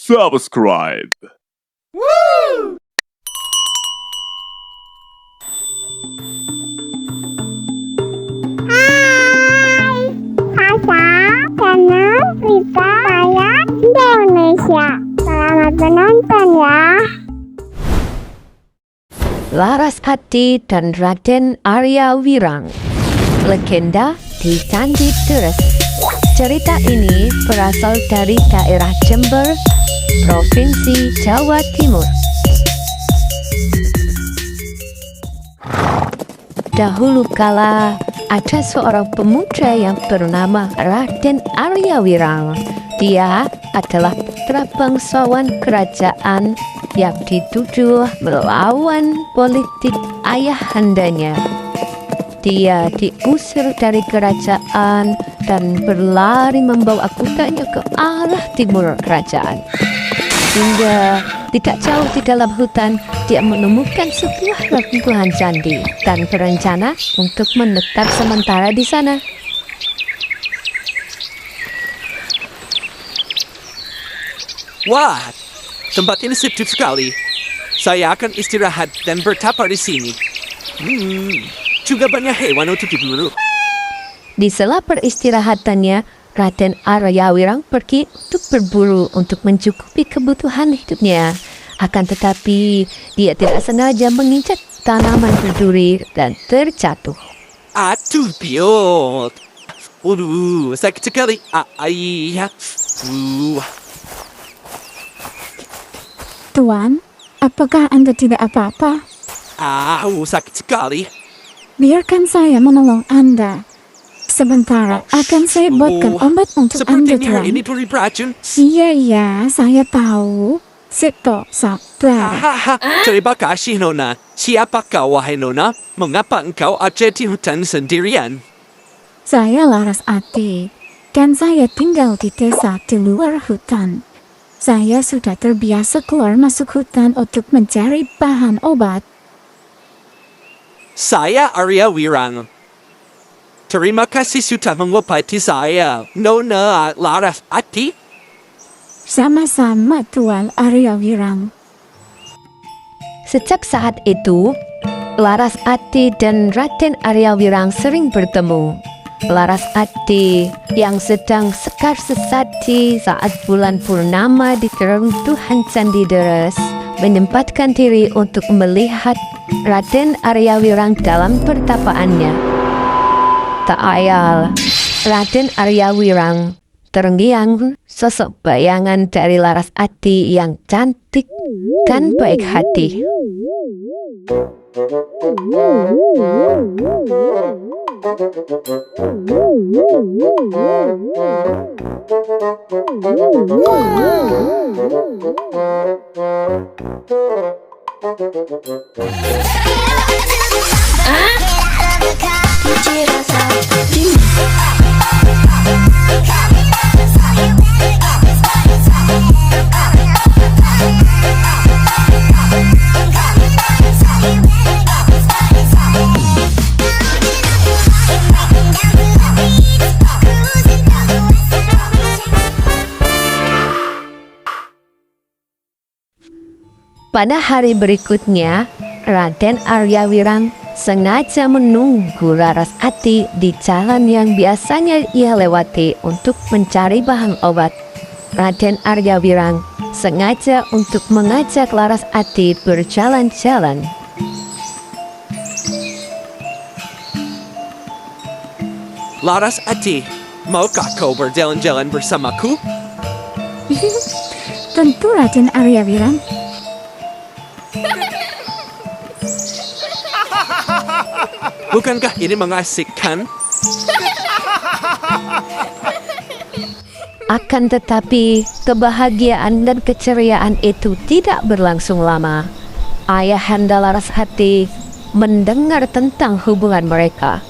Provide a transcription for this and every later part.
subscribe. Hai, saya channel Rita Rakyat Indonesia. Selamat menonton ya. Laras Ati dan Raden Arya Wirang, legenda di Candi Deres. Cerita ini berasal dari daerah Jember, Provinsi Jawa Timur. Dahulu kala ada seorang pemuda yang bernama Raden Arya Wirang. Dia adalah putra bangsawan kerajaan yang dituduh melawan politik ayahandanya. Dia diusir dari kerajaan dan berlari membawa kudanya ke arah timur kerajaan. Hingga tidak jauh di dalam hutan, dia menemukan sebuah reruntuhan candi dan berencana untuk menetap sementara di sana. Wah, tempat ini sejuk sekali. Saya akan istirahat dan bertapa di sini. Juga banyak hewan untuk diburu. Di sela peristirahatannya, Raden Arya Wirang pergi untuk berburu untuk mencukupi kebutuhan hidupnya. Akan tetapi, dia tidak sengaja menginjak tanaman berduri dan terjatuh. Aduh, Piot. Sakit sekali. Tuan, apakah Anda tidak apa-apa? Sakit sekali. Biarkan saya menolong Anda. Sebentar, akan saya buatkan obat untuk Anda, Sepertinya Tuan. ini beri beracun. Iya, saya tahu. Sito, sabar. Terima kasih, Nona. Siapa kau, wahai Nona? Mengapa engkau ada di hutan sendirian? Saya Laras Ati, dan saya tinggal di desa di luar hutan. Saya sudah terbiasa keluar masuk hutan untuk mencari bahan obat. Saya Arya Wirang. Terima kasih sudah mengobati saya, Nona Laras Ati. Sama-sama, Tuan Arya Wirang. Sejak saat itu, Laras Ati dan Raden Arya Wirang sering bertemu. Laras Ati yang sedang sekar sesati saat bulan purnama di keruntuhan Candi Deres menyempatkan diri untuk melihat Raden Arya Wirang dalam pertapaannya. Tak ayal, Raden Arya Wirang terngiang sosok bayangan dari Laras Ati yang cantik dan baik hati. Pada hari berikutnya, Raden Arya Wirang sengaja menunggu Laras Ati di jalan yang biasanya ia lewati untuk mencari bahan obat. Raden Arya Wirang sengaja untuk mengajak Laras Ati berjalan-jalan. Laras Ati, maukah kau berjalan-jalan bersamaku? Tentu, Raden Arya Wirang. Bukankah ini mengasihkan? Akan tetapi, kebahagiaan dan keceriaan itu tidak berlangsung lama. Ayahanda Laras Ati mendengar tentang hubungan mereka.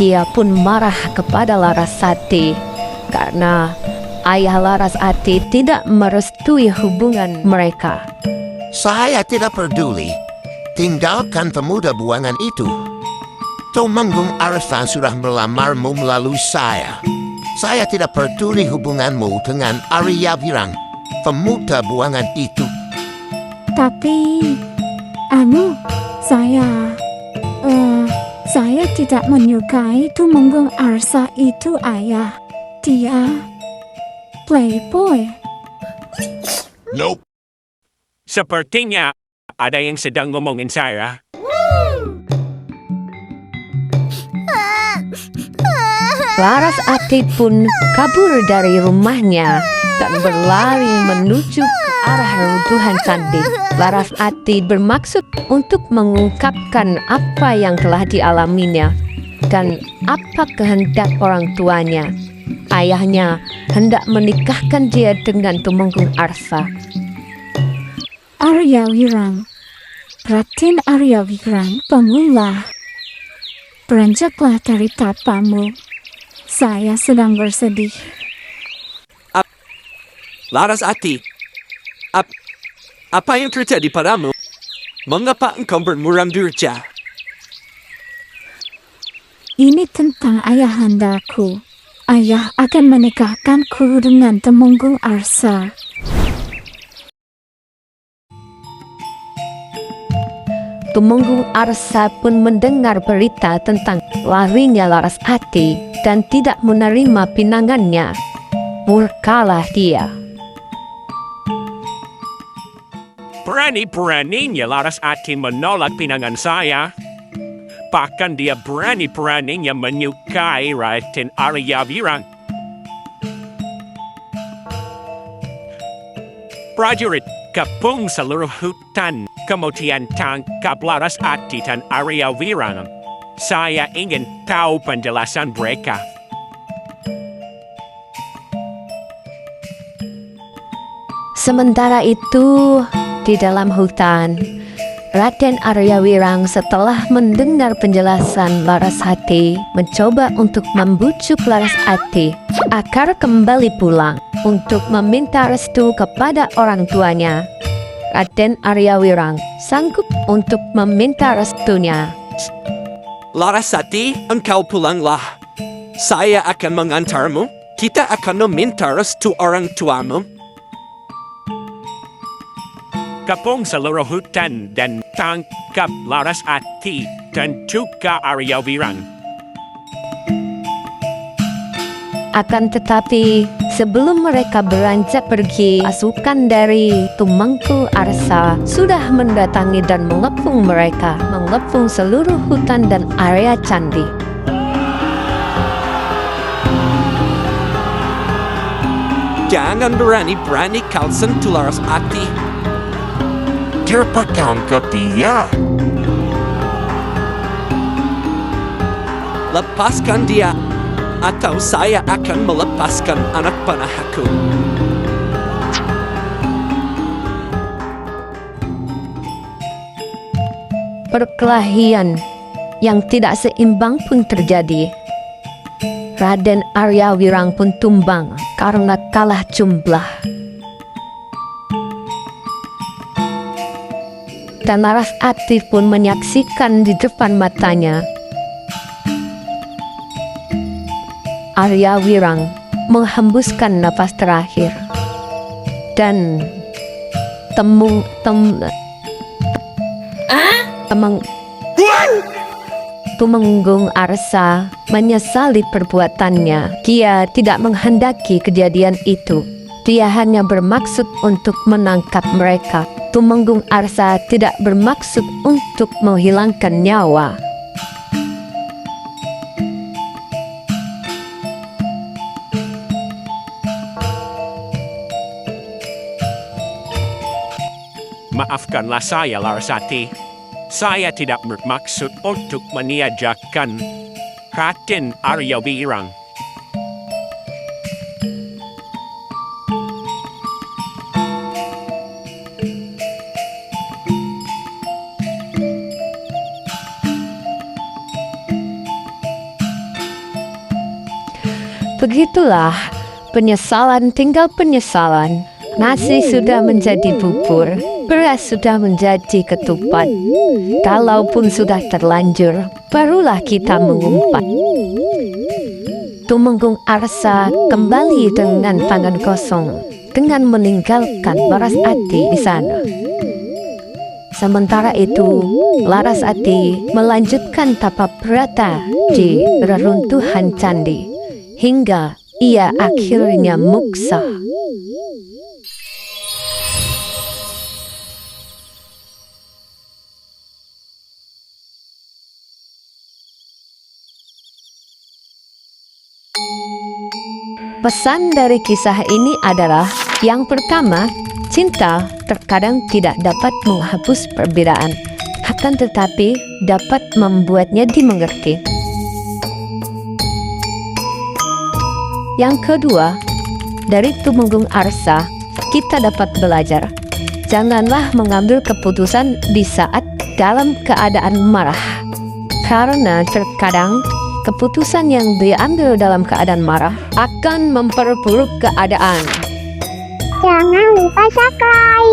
Dia pun marah kepada Laras Ati karena ayah Laras Ati tidak merestui hubungan mereka. Saya tidak peduli. Tinggalkan pemuda buangan itu. Tumenggung Arfa sudah melamarmu melalui saya. Saya tidak peduli hubunganmu dengan Arya Wirang. pemuda buangan itu. Tapi, saya tidak menyukai Tumenggung Arsa itu, Ayah. Dia playboy. Nope. Sepertinya ada yang sedang ngomongin saya. Laras Ati pun kabur dari rumahnya dan berlari menuju ke arah reruntuhan tadi. Laras Ati bermaksud untuk mengungkapkan apa yang telah dialaminya dan apa kehendak orang tuanya. Ayahnya hendak menikahkan dia dengan Tumenggung Arsa. Arya Wirang, Raden Arya Wirang, pemula. Beranjaklah dari tapamu. Saya sedang bersedih. Laras Ati, apa yang terjadi padamu? Mengapa engkau bermuram durja? Ini tentang ayahandaku. Ayah akan menikahkanku dengan Tumenggung Arsa. Tumenggung Arsa pun mendengar berita tentang larinya Laras Ati dan tidak menerima pinangannya. Murkalah dia. Berani-beraninya Laras Ati menolak pinangan saya. Bahkan dia berani-beraninya menyukai Raden Arya Wirang. Prajurit gabung seluruh hutan, kemudian tangkap Laras Ati dan Arya Wirang. Saya ingin tahu penjelasan mereka. Sementara itu, di dalam hutan, Raden Arya Wirang setelah mendengar penjelasan Laras Ati mencoba untuk membujuk Laras Ati agar kembali pulang untuk meminta restu kepada orang tuanya. Raden Arya Wirang sanggup untuk meminta restunya. Laras Ati, engkau pulanglah. Saya akan mengantarmu. Kita akan meminta restu orang tuamu. Gabung seluruh hutan dan tangkap Laras Ati dan juga Arya Wirang. Akan tetapi, sebelum mereka beranjak pergi, pasukan dari Tumenggung Arsa sudah mendatangi dan mengepung mereka, mengepung seluruh hutan dan area candi. Jangan berani-berani kau sentuh Laras Ati. Cepatkan ke dia. Lepaskan dia, atau saya akan melepaskan anak panahku. Perkelahian yang tidak seimbang pun terjadi. Raden Arya Wirang pun tumbang karena kalah jumlah. Dan Laras Ati pun menyaksikan di depan matanya Arya Wirang menghembuskan napas terakhir dan Tumenggung Arsa menyesali perbuatannya. Dia tidak menghendaki kejadian itu. Dia hanya bermaksud untuk menangkap mereka. Tumenggung Arsa tidak bermaksud untuk menghilangkan nyawa. Maafkanlah saya, Laras Ati. Saya tidak bermaksud untuk meniadakan Raden Arya Wirang. Begitulah, penyesalan tinggal penyesalan. Nasi sudah menjadi bubur, beras sudah menjadi ketupat. Kalaupun sudah terlanjur, barulah kita mengumpat. Tumenggung Arsa kembali dengan tangan kosong. dengan meninggalkan Larasati di sana. Sementara itu, Larasati melanjutkan tapa prata di reruntuhan candi hingga ia akhirnya muksa. Pesan dari kisah ini adalah yang pertama, cinta terkadang tidak dapat menghapus perbedaan, akan tetapi dapat membuatnya dimengerti. Yang kedua, dari Tumenggung Arsa, kita dapat belajar. Janganlah mengambil keputusan di saat dalam keadaan marah. Karena terkadang keputusan yang diambil dalam keadaan marah akan memperburuk keadaan. Jangan lupa subscribe.